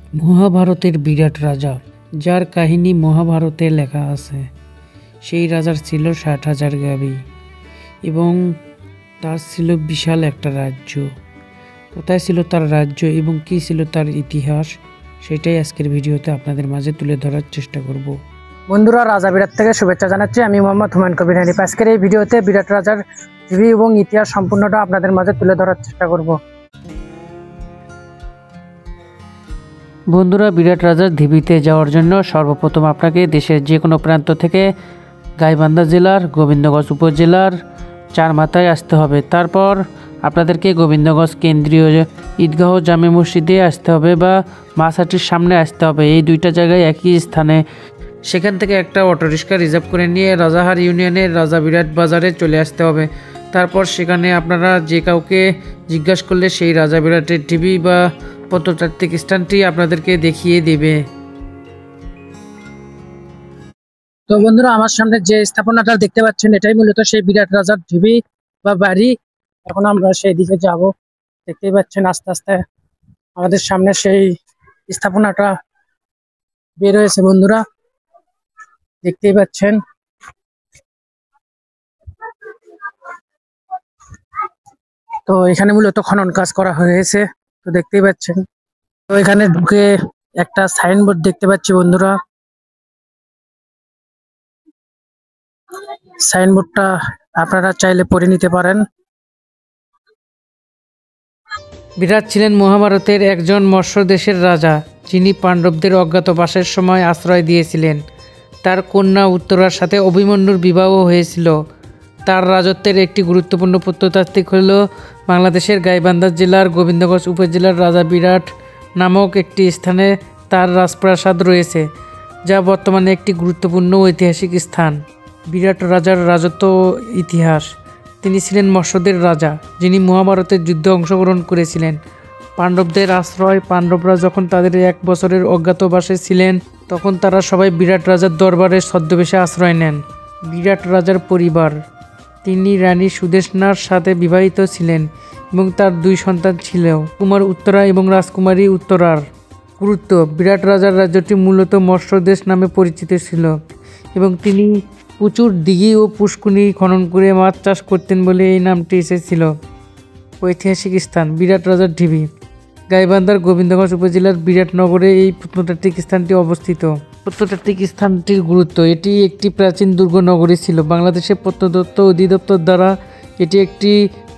মহাভারতের বিরাট রাজা, যার কাহিনী মহাভারতে লেখা আছে। সেই রাজার ছিল ৬০,০০০ গাভী এবং তার ছিল বিশাল একটা রাজ্য। কোথায় ছিল তার রাজ্য এবং কী ছিল তার ইতিহাস, সেটাই আজকের ভিডিওতে আপনাদের মাঝে তুলে ধরার চেষ্টা করব। বন্ধুরা, রাজা বিরাট থেকে শুভেচ্ছা জানাচ্ছি। আমি মোহাম্মদ হুমায়ুন কবির হানিফ। আজকের এই ভিডিওতে বিরাট রাজার জীবী এবং ইতিহাস সম্পূর্ণটা আপনাদের মাঝে তুলে ধরার চেষ্টা করব। বন্ধুরা, বিরাট রাজার ঢিবিতে যাওয়ার জন্য সর্বপ্রথম আপনাকে দেশের যে কোনো প্রান্ত থেকে গাইবান্ধা জেলার গোবিন্দগঞ্জ উপজেলার চারমাথায় আসতে হবে। তারপর আপনাদেরকে গোবিন্দগঞ্জ কেন্দ্রীয় ঈদগাহ জামে মসজিদে আসতে হবে বা মাছহাটির সামনে আসতে হবে। এই দুইটা জায়গায় একই স্থানে। সেখান থেকে একটা অটোরিক্সা রিজার্ভ করে নিয়ে রাজাহার ইউনিয়নের রাজা বিরাট বাজারে চলে আসতে হবে। তারপর সেখানে আপনারা যে কাউকে জিজ্ঞাসা করলে সেই রাজা বিরাটের ঢিবি বা প্রত্নতাত্ত্বিক স্থানটি আপনাদেরকে দেখিয়ে দেবে। তো বন্ধুরা, আমার সামনে যে স্থাপনাটা দেখতে পাচ্ছেন, এটাই মূলত সেই বিরাট রাজার ঢিবি বা বাড়ি। এখন আমরা সেই দিকে যাব। দেখতেই পাচ্ছেন আস্তে আস্তে আমাদের সামনে সেই স্থাপনাটা বের হয়েছে। বন্ধুরা, দেখতেই পাচ্ছেন। তো এখানে মূলত খনন কাজ করা হয়েছে, তো দেখতেই পাচ্ছেন। তো এখানে ঢুকে একটা সাইনবোর্ড দেখতে পাচ্ছি বন্ধুরা। সাইনবোর্ডটা আপনারা চাইলে পড়ে নিতে পারেন। বিরাট ছিলেন মহাভারতের একজন মৎস্য দেশের রাজা, যিনি পাণ্ডবদের অজ্ঞাতবাসের সময় আশ্রয় দিয়েছিলেন। তার কন্যা উত্তরার সাথে অভিমন্যুর বিবাহ হয়েছিল। তার রাজত্বের একটি গুরুত্বপূর্ণ প্রত্নতাত্ত্বিক হল বাংলাদেশের গাইবান্ধা জেলার গোবিন্দগঞ্জ উপজেলার রাজা বিরাট নামক একটি স্থানে তার রাজপ্রাসাদ রয়েছে, যা বর্তমানে একটি গুরুত্বপূর্ণ ঐতিহাসিক স্থান। বিরাট রাজার রাজত্ব ইতিহাস। তিনি ছিলেন মৎস্যদের রাজা, যিনি মহাভারতের যুদ্ধে অংশগ্রহণ করেছিলেন। পাণ্ডবদের আশ্রয়। পাণ্ডবরা যখন তাদের ১ বছরের অজ্ঞাতবাসে ছিলেন, তখন তারা সবাই বিরাট রাজার দরবারে ছদ্মবেশে আশ্রয় নেন। বিরাট রাজার পরিবার। তিনি রানী সুদেশনার সাথে বিবাহিত ছিলেন এবং তার ২ সন্তান ছিল, কুমার উত্তরা এবং রাজকুমারী উত্তরার। গুরুত্ব: বিরাট রাজার রাজ্যটি মূলত মৎস্যদেশ নামে পরিচিত ছিল এবং তিনি প্রচুর দিঘি ও পুষ্কুনি খনন করে মাছ চাষ করতেন বলে এই নামটি এসেছিল। ঐতিহাসিক স্থান: বিরাট রাজার ঢিবি। গাইবান্ধার গোবিন্দগঞ্জ উপজেলার বিরাটনগরে এই প্রত্নতাত্ত্বিক স্থানটি অবস্থিত। প্রত্নতাত্ত্বিক স্থানটির গুরুত্ব: এটি একটি প্রাচীন দুর্গ নগরী ছিল। বাংলাদেশের প্রত্নতত্ত্ব অধিদপ্তর দ্বারা এটি একটি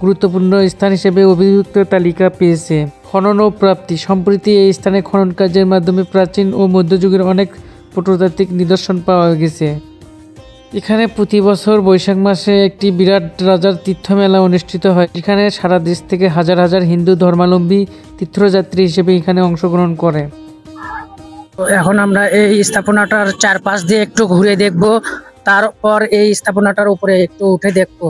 গুরুত্বপূর্ণ স্থান হিসেবে অভিযুক্ত তালিকা পেয়েছে। খনন ও প্রাপ্তি: সম্প্রতি এই স্থানে খনন কার্যের মাধ্যমে প্রাচীন ও মধ্যযুগের অনেক প্রত্নতাত্ত্বিক নিদর্শন পাওয়া গেছে। এখানে প্রতি বছর বৈশাখ মাসে একটি বিরাট রাজার তীর্থমেলা অনুষ্ঠিত হয়। এখানে সারা দেশ থেকে হাজার হাজার হিন্দু ধর্মাবলম্বী তীর্থযাত্রী হিসেবে এখানে অংশগ্রহণ করে। তো এখন আমরা এই স্থাপনাটার চারপাশ দিয়ে একটু ঘুরে দেখব, তারপর এই স্থাপনাটার উপরে একটু উঠে দেখব।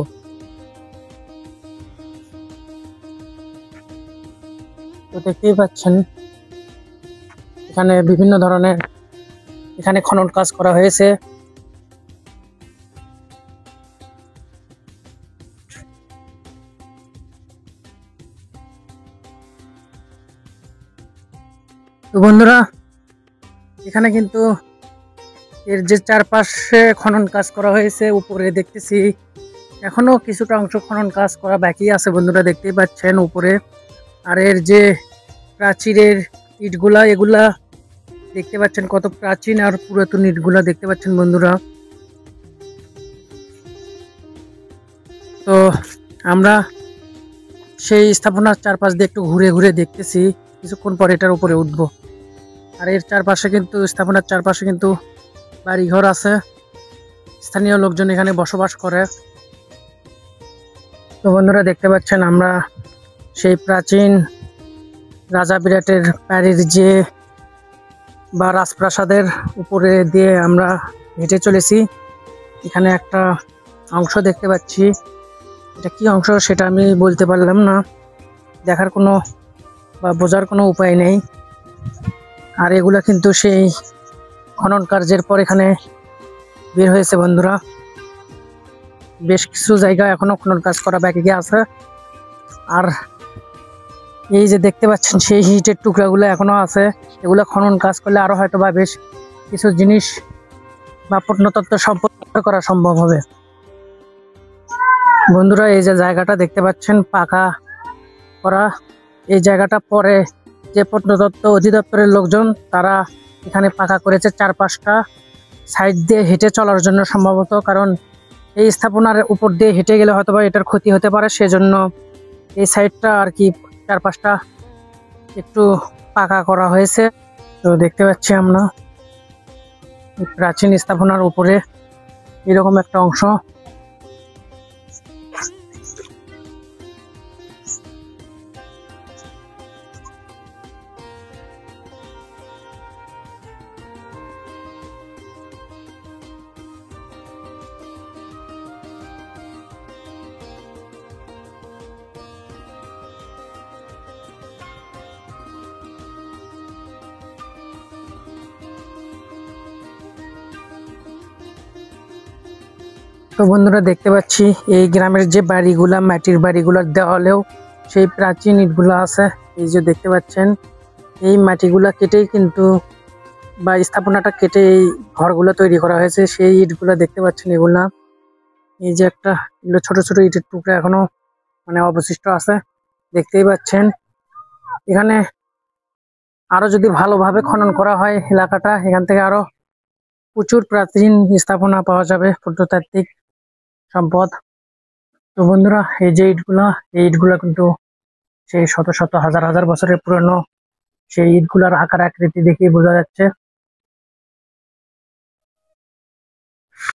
তো দেখতেই পাচ্ছেন এখানে বিভিন্ন ধরনের এখানে খনন কাজ করা হয়েছে। তো বন্ধুরা, এখানে কিন্তু এর যে চারপাশে খনন কাজ করা হয়েছে, উপরে দেখতেছি এখনো কিছুটা অংশ খনন কাজ করা বাকি আছে। বন্ধুরা, দেখতেই পাচ্ছেন উপরে। আর এর যে প্রাচীরের ইটগুলা, এগুলা দেখতে পাচ্ছেন কত প্রাচীন আর পুরাতন ইটগুলা দেখতে পাচ্ছেন বন্ধুরা। তো আমরা সেই স্থাপনার চারপাশ দিয়ে একটু ঘুরে ঘুরে দেখতেছি, কিছুক্ষণ পর এটার উপরে উঠবো। আর এর চারপাশে কিন্তু স্থাপনার চারপাশে কিন্তু বাড়িঘর আছে, স্থানীয় লোকজন এখানে বসবাস করে। তো বন্ধুরা, দেখতে পাচ্ছেন আমরা সেই প্রাচীন রাজা বিরাটের বাড়ির যে বা রাজপ্রাসাদের উপরে দিয়ে আমরা হেঁটে চলেছি। এখানে একটা অংশ দেখতে পাচ্ছি, এটা কি অংশ সেটা আমি বলতে পারলাম না, দেখার কোনো বা বোঝার কোনো উপায় নেই। আর এগুলা কিন্তু সেই খনন কার্যের পর এখানে বের হয়েছে বন্ধুরা। বেশ কিছু জায়গা এখনো খনন কাজ করা বাকি আছে। আর এই যে দেখতে পাচ্ছেন সেই ইটের টুকরাগুলো এখনো আছে। এগুলো খনন কাজ করলে আরো হয়তো বা বেশ কিছু জিনিস বা প্রত্নতত্ত্ব সম্পদ করা সম্ভব হবে। বন্ধুরা, এই যে জায়গাটা দেখতে পাচ্ছেন পাকা করা, এই জায়গাটা পরে যে প্রত্নতত্ত্ব অধিদপ্তরের লোকজন তারা এখানে পাকা করেছে 4-5টা সাইড দিয়ে হেঁটে চলার জন্য সম্ভবত, কারণ এই স্থাপনার উপর দিয়ে হেঁটে গেলে হয়তো বা এটার ক্ষতি হতে পারে, সেজন্য এই সাইডটা আর কি 4-5টা একটু পাকা করা হয়েছে। তো দেখতে পাচ্ছি আমরা এই প্রাচীন স্থাপনার উপরে এরকম একটা অংশ। তো বন্ধুরা, দেখতে পাচ্ছি এই গ্রামের যে বাড়িগুলা, মাটির বাড়িগুলোর দেওয়ালেও সেই প্রাচীন ইটগুলো আছে। এই যে দেখতে পাচ্ছেন এই মাটিগুলা কেটেই কিন্তু বা স্থাপনাটা কেটে এই ঘরগুলো তৈরি করা হয়েছে। সেই ইটগুলা দেখতে পাচ্ছেন, এগুলা এই যে একটা এগুলো ছোট ছোট ইটের টুকরা এখনো মানে অবশিষ্ট আছে, দেখতেই পাচ্ছেন। এখানে আরো যদি ভালোভাবে খনন করা হয় এলাকাটা, এখান থেকে আরো প্রচুর প্রাচীন স্থাপনা পাওয়া যাবে, প্রত্নতাত্ত্বিক সম্পদ। তো বন্ধুরা, এই যে ইটগুলা, এই ইটগুলা কিন্তু সেই শত শত হাজার হাজার বছরের পুরনো। সেই ইটগুলার আকার আকৃতি দেখেই বোঝা যাচ্ছে।